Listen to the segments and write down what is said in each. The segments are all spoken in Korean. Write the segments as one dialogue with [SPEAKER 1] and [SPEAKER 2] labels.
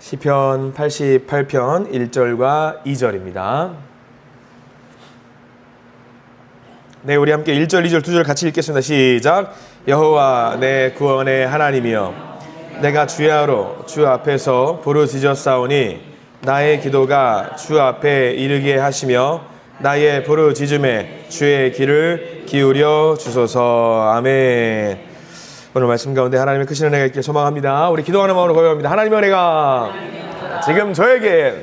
[SPEAKER 1] 시편 88편 1절과 2절입니다. 네, 우리 함께 1절, 2절, 2절 같이 읽겠습니다. 시작. 여호와 내 구원의 하나님이여, 내가 주야로 주 앞에서 부르짖었사오니 나의 기도가 주 앞에 이르게 하시며 나의 부르짖음에 주의 귀를 기울여 주소서. 아멘. 오늘 말씀 가운데 하나님의 크신 은혜가 있길 소망합니다. 우리 기도하는 마음으로 고백합니다. 하나님의 은혜가 지금 저에게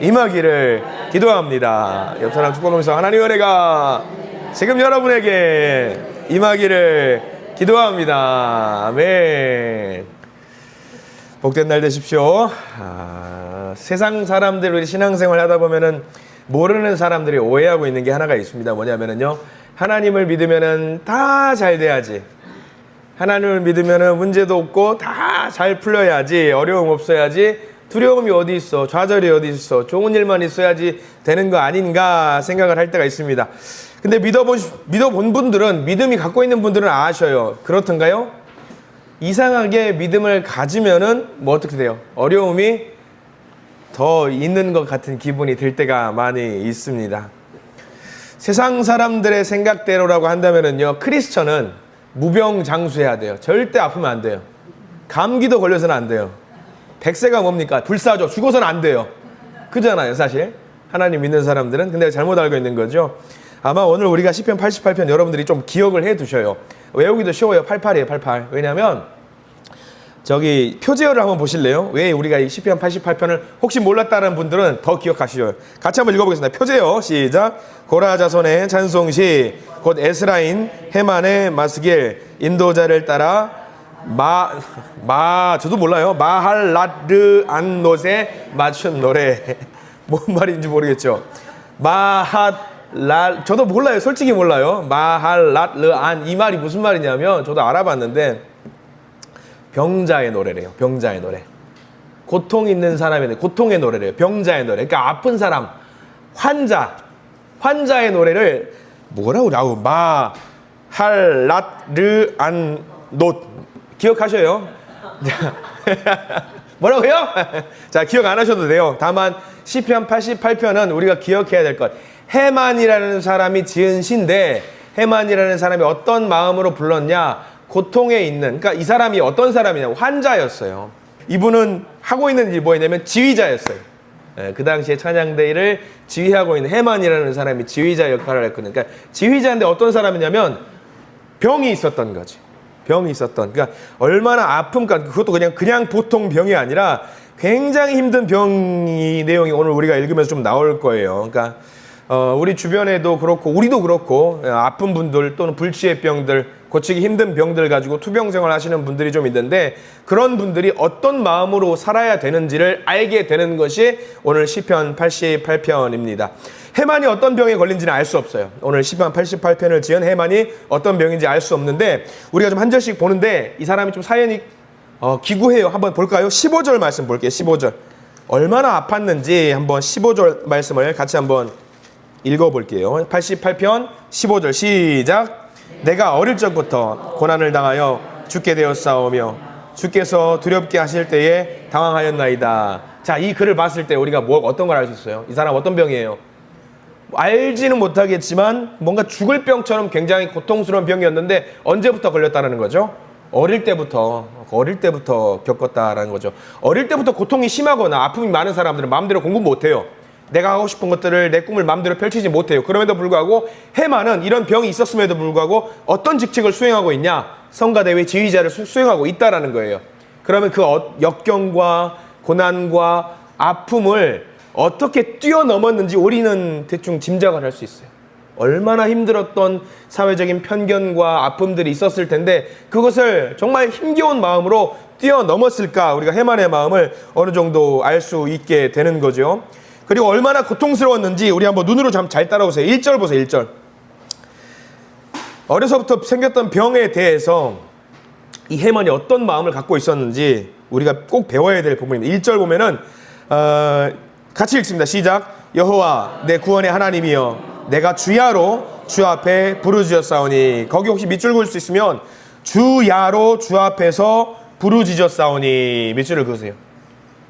[SPEAKER 1] 임하기를 기도합니다. 옆 사람 축복하면서 하나님의 은혜가 지금 여러분에게 임하기를 기도합니다. 아멘. 복된 날 되십시오. 세상 사람들, 우리 신앙생활 하다 보면은 모르는 사람들이 오해하고 있는 게 하나가 있습니다. 뭐냐면은요, 하나님을 믿으면은 다 잘 돼야지, 하나님을 믿으면은 문제도 없고 다 잘 풀려야지, 어려움 없어야지, 두려움이 어디 있어, 좌절이 어디 있어, 좋은 일만 있어야지 되는 거 아닌가 생각을 할 때가 있습니다. 근데 믿어본 분들은, 믿음이 갖고 있는 분들은 아셔요. 그렇던가요? 이상하게 믿음을 가지면은 뭐 어떻게 돼요? 어려움이 더 있는 것 같은 기분이 들 때가 많이 있습니다. 세상 사람들의 생각대로라고 한다면은요, 크리스천은 무병장수해야 돼요. 절대 아프면 안 돼요. 감기도 걸려서는 안 돼요. 백세가 뭡니까? 불사조, 죽어서는 안 돼요. 그잖아요, 사실. 하나님 믿는 사람들은. 근데 잘못 알고 있는 거죠. 아마 오늘 우리가 시편 88편 여러분들이 좀 기억을 해 두셔요. 외우기도 쉬워요. 88이에요, 88. 왜냐면 저기 표제어를 한번 보실래요? 왜 우리가 이 시편 88편을 혹시 몰랐다는 분들은 더 기억하시죠. 같이 한번 읽어보겠습니다. 표제어 시작. 고라 자손의 찬송시, 곧 에스라인 헤만의 마스길, 인도자를 따라 저도 몰라요. 마할라르 안노세 맞춘 노래. 뭔 말인지 모르겠죠. 저도 몰라요. 솔직히 몰라요. 마할라르 안, 이 말이 무슨 말이냐면 저도 알아봤는데 병자의 노래래요. 병자의 노래. 고통 있는 사람의 노래, 고통의 노래래요. 병자의 노래. 그러니까 아픈 사람, 환자의 노래를 뭐라고 그래? 마할라르 안 노. 기억하셔요? 뭐라고요? 자, 기억 안 하셔도 돼요. 다만 시편 88편은 우리가 기억해야 될 것. 헤만이라는 사람이 지은 시인데, 헤만이라는 사람이 어떤 마음으로 불렀냐? 고통에 있는, 그러니까 이 사람이 어떤 사람이냐? 환자였어요. 이분은 하고 있는 일이 뭐였냐면 지휘자였어요. 그 당시에 찬양대회를 지휘하고 있는 헤만이라는 사람이 지휘자 역할을 했거든요. 그러니까 지휘자인데 어떤 사람이냐면 병이 있었던 거지. 병이 있었던. 그러니까 얼마나 아픔까. 그것도 그냥 보통 병이 아니라 굉장히 힘든 병이 내용이 오늘 우리가 읽으면서 좀 나올 거예요. 그러니까 우리 주변에도 그렇고 우리도 그렇고 아픈 분들 또는 불치의 병들, 고치기 힘든 병들 가지고 투병 생활 하시는 분들이 좀 있는데, 그런 분들이 어떤 마음으로 살아야 되는지를 알게 되는 것이 오늘 시편 88편입니다. 헤만이 어떤 병에 걸린지는 알 수 없어요. 오늘 시편 88편을 지은 헤만이 어떤 병인지 알 수 없는데, 우리가 좀 한 절씩 보는데 이 사람이 좀 사연이 기구해요. 한번 볼까요? 15절 말씀 볼게요. 15절. 얼마나 아팠는지 한번 15절 말씀을 같이 한번 읽어볼게요. 88편 15절 시작. 내가 어릴 적부터 고난을 당하여 죽게 되었사오며 주께서 두렵게 하실 때에 당황하였나이다. 자, 이 글을 봤을 때 우리가 어떤 걸 알 수 있어요? 이 사람 어떤 병이에요? 알지는 못하겠지만 뭔가 죽을 병처럼 굉장히 고통스러운 병이었는데 언제부터 걸렸다는 거죠? 어릴 때부터 겪었다라는 거죠. 어릴 때부터 고통이 심하거나 아픔이 많은 사람들은 마음대로 공부 못해요. 내가 하고 싶은 것들을, 내 꿈을 마음대로 펼치지 못해요. 그럼에도 불구하고 헤만은 이런 병이 있었음에도 불구하고 어떤 직책을 수행하고 있냐? 성가대회 지휘자를 수행하고 있다라는 거예요. 그러면 그 역경과 고난과 아픔을 어떻게 뛰어넘었는지 우리는 대충 짐작을 할 수 있어요. 얼마나 힘들었던 사회적인 편견과 아픔들이 있었을 텐데 그것을 정말 힘겨운 마음으로 뛰어넘었을까? 우리가 헤만의 마음을 어느 정도 알 수 있게 되는 거죠. 그리고 얼마나 고통스러웠는지 우리 한번 눈으로 잘 따라오세요. 1절 보세요. 1절. 어려서부터 생겼던 병에 대해서 이 헤만이 어떤 마음을 갖고 있었는지 우리가 꼭 배워야 될 부분입니다. 1절 보면은 같이 읽습니다. 시작. 여호와 내 구원의 하나님이여, 내가 주야로 주 앞에 부르짖었사오니. 거기 혹시 밑줄 그을 수 있으면 주야로 주 앞에서 부르짖었사오니 밑줄을 그으세요.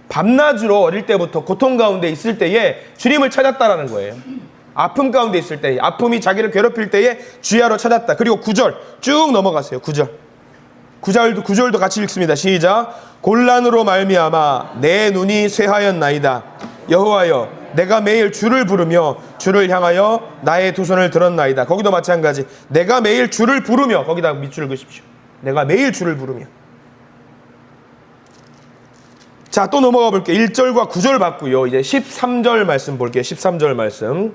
[SPEAKER 1] 밤낮으로 어릴 때부터 고통 가운데 있을 때에 주님을 찾았다라는 거예요. 아픔 가운데 있을 때, 아픔이 자기를 괴롭힐 때에 주야로 찾았다. 그리고 9절 쭉 넘어가세요. 9절. 9절도 같이 읽습니다. 시작. 곤란으로 말미암아 내 눈이 쇠하였나이다. 여호와여, 내가 매일 주를 부르며 주를 향하여 나의 두 손을 들었나이다. 거기도 마찬가지. 내가 매일 주를 부르며, 거기다 밑줄을 그으십시오. 내가 매일 주를 부르며. 자, 또 넘어가 볼게요. 1절과 9절 봤고요. 이제 13절 말씀 볼게요. 13절 말씀.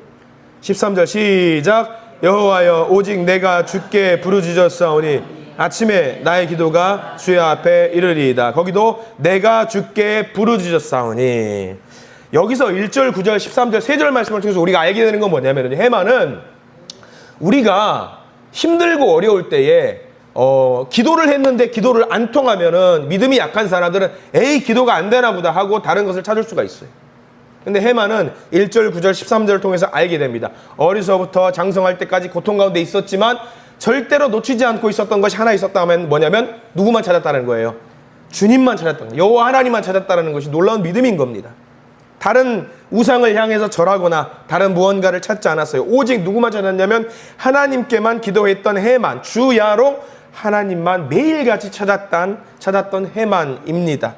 [SPEAKER 1] 13절 시작. 여호와여, 오직 내가 주께 부르짖었사오니 아침에 나의 기도가 주의 앞에 이르리이다. 거기도 내가 주께 부르짖었사오니. 여기서 1절, 9절, 13절, 3절 말씀을 통해서 우리가 알게 되는 건 뭐냐면, 해마는 우리가 힘들고 어려울 때에 기도를 했는데 기도를 안 통하면은 믿음이 약한 사람들은 에이, 기도가 안 되나 보다 하고 다른 것을 찾을 수가 있어요. 근데 해마는 1절, 9절, 13절을 통해서 알게 됩니다. 어려서부터 장성할 때까지 고통 가운데 있었지만 절대로 놓치지 않고 있었던 것이 하나 있었다면 뭐냐면 누구만 찾았다는 거예요. 주님만 찾았다는 거예요. 여호와 하나님만 찾았다는 것이 놀라운 믿음인 겁니다. 다른 우상을 향해서 절하거나 다른 무언가를 찾지 않았어요. 오직 누구만 찾았냐면 하나님께만 기도했던 해만, 주야로 하나님만 매일같이 찾았던 해만입니다.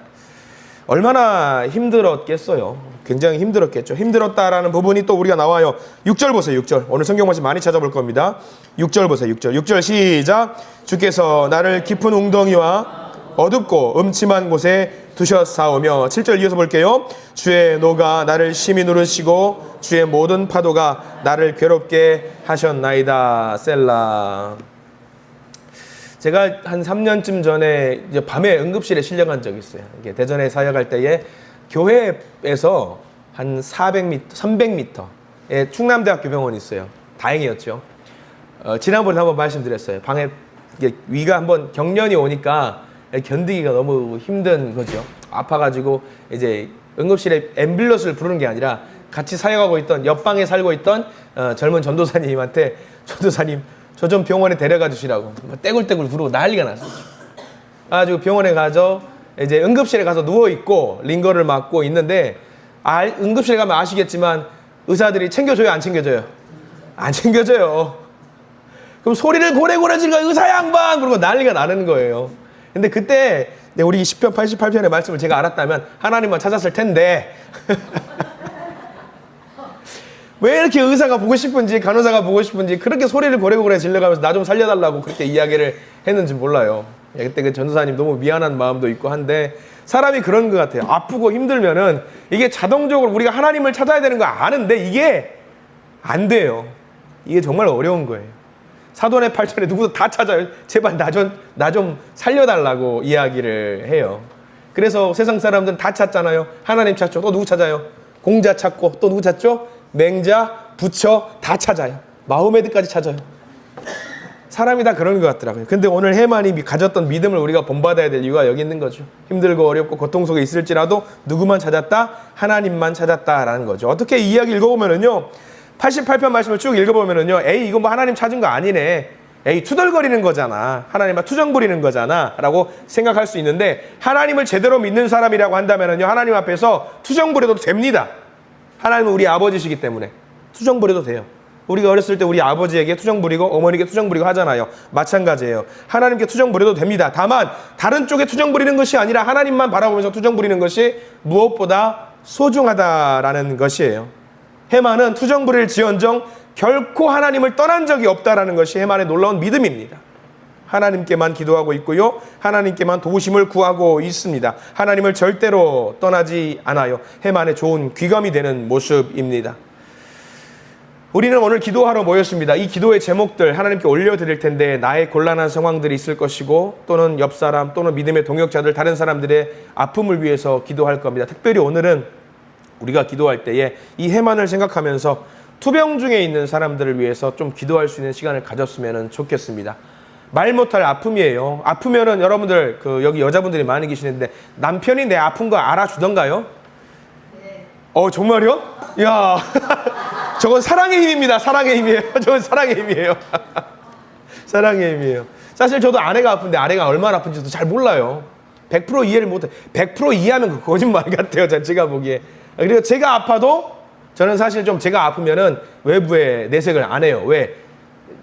[SPEAKER 1] 얼마나 힘들었겠어요. 굉장히 힘들었겠죠. 힘들었다라는 부분이 또 우리가 나와요. 6절 보세요. 6절. 오늘 성경 말씀 많이 찾아볼 겁니다. 6절 보세요. 6절 시작. 주께서 나를 깊은 웅덩이와 어둡고 음침한 곳에 두셨사오며. 7절 이어서 볼게요. 주의 노가 나를 심히 누르시고 주의 모든 파도가 나를 괴롭게 하셨나이다. 셀라. 제가 한 3년쯤 전에 이제 밤에 응급실에 실려간 적이 있어요. 이게 대전에 사역할 때에 교회에서 한 400m, 300m에 충남대학교 병원이 있어요. 다행이었죠. 지난번에 한번 말씀드렸어요. 방에 위가 한번 경련이 오니까 견디기가 너무 힘든 거죠. 아파가지고 이제 응급실에 앰뷸런스를 부르는 게 아니라 같이 사역하고 있던 옆방에 살고 있던 젊은 전도사님한테 전도사님 저 좀 병원에 데려가 주시라고 떼굴떼굴 부르고 난리가 났어요. 아주 병원에 가서 이제 응급실에 가서 누워 있고 링거를 맞고 있는데 응급실에 가면 아시겠지만 의사들이 챙겨줘요, 안 챙겨줘요? 안 챙겨줘요. 그럼 소리를 고래고래 지르고 의사 양반 그러고 난리가 나는 거예요. 근데 그때 우리 10편 88편의 말씀을 제가 알았다면 하나님만 찾았을 텐데 왜 이렇게 의사가 보고 싶은지 간호사가 보고 싶은지 그렇게 소리를 고래고래 질러가면서 나 좀 살려달라고 그렇게 이야기를 했는지 몰라요. 그때 그 전도사님 너무 미안한 마음도 있고 한데 사람이 그런 것 같아요. 아프고 힘들면은 이게 자동적으로 우리가 하나님을 찾아야 되는 거 아는데 이게 안 돼요. 이게 정말 어려운 거예요. 사돈의 8천에 누구도 다 찾아요. 제발 나 좀 살려달라고 이야기를 해요. 그래서 세상 사람들은 다 찾잖아요. 하나님 찾죠. 또 누구 찾아요? 공자 찾고 또 누구 찾죠? 맹자, 부처 다 찾아요. 마호메드까지 찾아요. 사람이 다 그런 것 같더라고요. 근데 오늘 해만이 가졌던 믿음을 우리가 본받아야 될 이유가 여기 있는 거죠. 힘들고 어렵고 고통 속에 있을지라도 누구만 찾았다? 하나님만 찾았다라는 거죠. 어떻게 이 이야기 읽어보면은요, 88편 말씀을 쭉 읽어보면은요, 에이 이거 뭐 하나님 찾은 거 아니네, 에이 투덜거리는 거잖아, 하나님만 투정 부리는 거잖아 라고 생각할 수 있는데, 하나님을 제대로 믿는 사람이라고 한다면은요, 하나님 앞에서 투정 부려도 됩니다. 하나님은 우리 아버지시기 때문에 투정 부려도 돼요. 우리가 어렸을 때 우리 아버지에게 투정 부리고 어머니께 투정 부리고 하잖아요. 마찬가지예요. 하나님께 투정 부려도 됩니다. 다만 다른 쪽에 투정 부리는 것이 아니라 하나님만 바라보면서 투정 부리는 것이 무엇보다 소중하다라는 것이에요. 해만은 투정 부릴 지언정 결코 하나님을 떠난 적이 없다라는 것이 해만의 놀라운 믿음입니다. 하나님께만 기도하고 있고요, 하나님께만 도우심을 구하고 있습니다. 하나님을 절대로 떠나지 않아요. 해만의 좋은 귀감이 되는 모습입니다. 우리는 오늘 기도하러 모였습니다. 이 기도의 제목들 하나님께 올려드릴 텐데, 나의 곤란한 상황들이 있을 것이고 또는 옆 사람 또는 믿음의 동역자들, 다른 사람들의 아픔을 위해서 기도할 겁니다. 특별히 오늘은 우리가 기도할 때에 이 해만을 생각하면서 투병 중에 있는 사람들을 위해서 좀 기도할 수 있는 시간을 가졌으면 좋겠습니다. 말 못할 아픔이에요. 아프면은 여러분들 여기 여자분들이 많이 계시는데 남편이 내 아픈 거 알아주던가요? 네. 정말요? 야, 저건 사랑의 힘입니다. 사랑의 힘이에요. 저건 사랑의 힘이에요. 사랑의 힘이에요. 사실 저도 아내가 아픈데 아내가 얼마나 아픈지도 잘 몰라요. 100% 이해를 못해. 100% 이해하면 그 거짓말 같아요. 제가 보기에. 그리고 제가 아파도 저는 사실 좀 제가 아프면은 외부에 내색을 안 해요. 왜?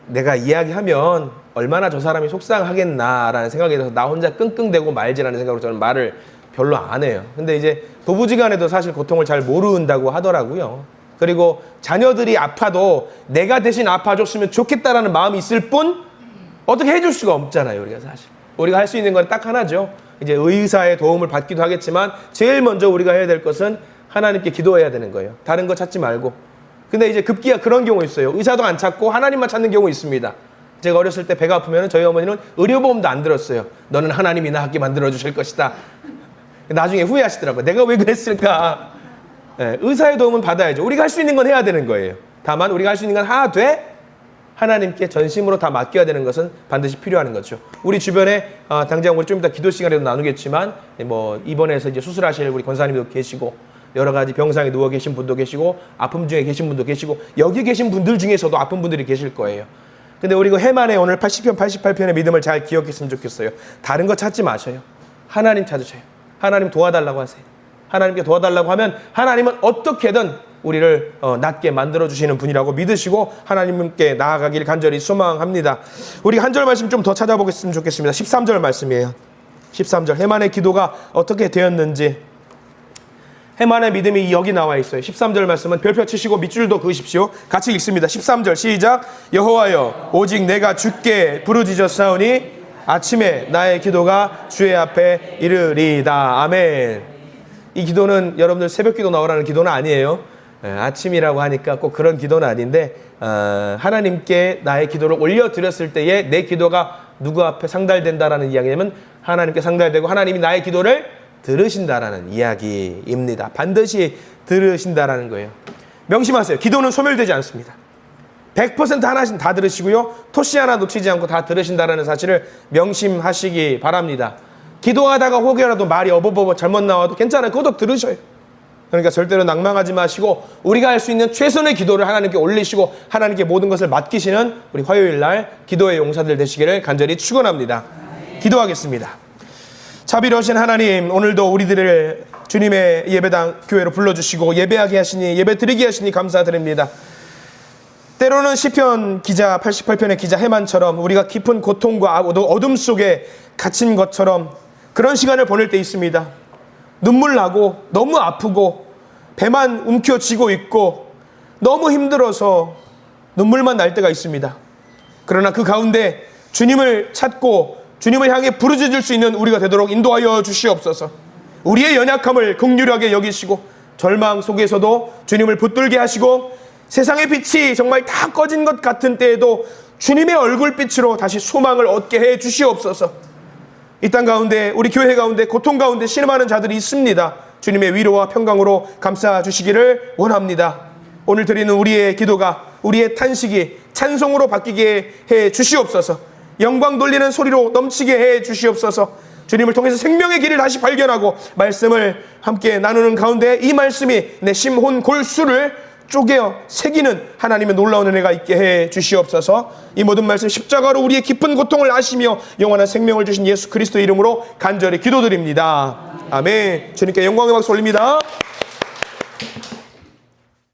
[SPEAKER 1] 내가 이야기하면 얼마나 저 사람이 속상하겠나라는 생각이 들어서 나 혼자 끙끙대고 말지라는 생각으로 저는 말을 별로 안 해요. 근데 이제 부부지간에도 사실 고통을 잘 모른다고 하더라고요. 그리고 자녀들이 아파도 내가 대신 아파줬으면 좋겠다라는 마음이 있을 뿐 어떻게 해줄 수가 없잖아요. 우리가 사실. 우리가 할 수 있는 건 딱 하나죠. 이제 의사의 도움을 받기도 하겠지만 제일 먼저 우리가 해야 될 것은 하나님께 기도해야 되는 거예요. 다른 거 찾지 말고. 근데 이제 급기야 그런 경우 있어요. 의사도 안 찾고 하나님만 찾는 경우 있습니다. 제가 어렸을 때 배가 아프면 저희 어머니는 의료보험도 안 들었어요. 너는 하나님이 나았게 만들어주실 것이다. 나중에 후회하시더라고요. 내가 왜 그랬을까? 네, 의사의 도움은 받아야죠. 우리가 할 수 있는 건 해야 되는 거예요. 다만 우리가 할 수 있는 건 하되 하나님께 전심으로 다 맡겨야 되는 것은 반드시 필요한 거죠. 우리 주변에 당장 우리 좀 이따 기도 시간에도 나누겠지만 뭐 입원해서 이제 수술하실 우리 권사님도 계시고 여러 가지 병상에 누워 계신 분도 계시고 아픔 중에 계신 분도 계시고 여기 계신 분들 중에서도 아픈 분들이 계실 거예요. 근데 우리 그 해만의 오늘 80편 88편의 믿음을 잘 기억했으면 좋겠어요. 다른 거 찾지 마셔요. 하나님 찾으셔요. 하나님 도와달라고 하세요. 하나님께 도와달라고 하면 하나님은 어떻게든 우리를 낫게 만들어주시는 분이라고 믿으시고 하나님께 나아가길 간절히 소망합니다. 우리 한 절 말씀 좀 더 찾아보겠으면 좋겠습니다. 13절 말씀이에요. 13절 해만의 기도가 어떻게 되었는지. 해만의 믿음이 여기 나와 있어요. 13절 말씀은 별표 치시고 밑줄도 그으십시오. 같이 읽습니다. 13절 시작. 여호와여 오직 내가 주께 부르짖었사오니 아침에 나의 기도가 주의 앞에 이르리이다. 아멘. 이 기도는 여러분들 새벽 기도 나오라는 기도는 아니에요. 아침이라고 하니까 꼭 그런 기도는 아닌데 하나님께 나의 기도를 올려드렸을 때에 내 기도가 누구 앞에 상달된다라는 이야기냐면 하나님께 상달되고 하나님이 나의 기도를 들으신다라는 이야기입니다. 반드시 들으신다라는 거예요. 명심하세요. 기도는 소멸되지 않습니다. 100% 하나씩 다 들으시고요. 토시 하나 놓치지 않고 다 들으신다라는 사실을 명심하시기 바랍니다. 기도하다가 혹여라도 말이 어버버버 잘못 나와도 괜찮아요. 그것도 들으셔요. 그러니까 절대로 낭망하지 마시고 우리가 할 수 있는 최선의 기도를 하나님께 올리시고 하나님께 모든 것을 맡기시는 우리 화요일 날 기도의 용사들 되시기를 간절히 축원합니다. 기도하겠습니다. 자비로우신 하나님, 오늘도 우리들을 주님의 예배당 교회로 불러주시고 예배하게 하시니 예배 드리게 하시니 감사드립니다. 때로는 시편 기자 88편의 기자 해만처럼 우리가 깊은 고통과 어둠 속에 갇힌 것처럼 그런 시간을 보낼 때 있습니다. 눈물 나고 너무 아프고 배만 움켜쥐고 있고 너무 힘들어서 눈물만 날 때가 있습니다. 그러나 그 가운데 주님을 찾고 주님을 향해 부르짖을 수 있는 우리가 되도록 인도하여 주시옵소서. 우리의 연약함을 긍휼하게 여기시고 절망 속에서도 주님을 붙들게 하시고 세상의 빛이 정말 다 꺼진 것 같은 때에도 주님의 얼굴빛으로 다시 소망을 얻게 해 주시옵소서. 이 땅 가운데 우리 교회 가운데 고통 가운데 신음하는 자들이 있습니다. 주님의 위로와 평강으로 감싸 주시기를 원합니다. 오늘 드리는 우리의 기도가 우리의 탄식이 찬송으로 바뀌게 해 주시옵소서. 영광 돌리는 소리로 넘치게 해 주시옵소서. 주님을 통해서 생명의 길을 다시 발견하고 말씀을 함께 나누는 가운데 이 말씀이 내 심혼 골수를 쪼개어 새기는 하나님의 놀라운 은혜가 있게 해 주시옵소서. 이 모든 말씀 십자가로 우리의 깊은 고통을 아시며 영원한 생명을 주신 예수 그리스도 이름으로 간절히 기도드립니다. 아멘. 주님께 영광의 박수 올립니다.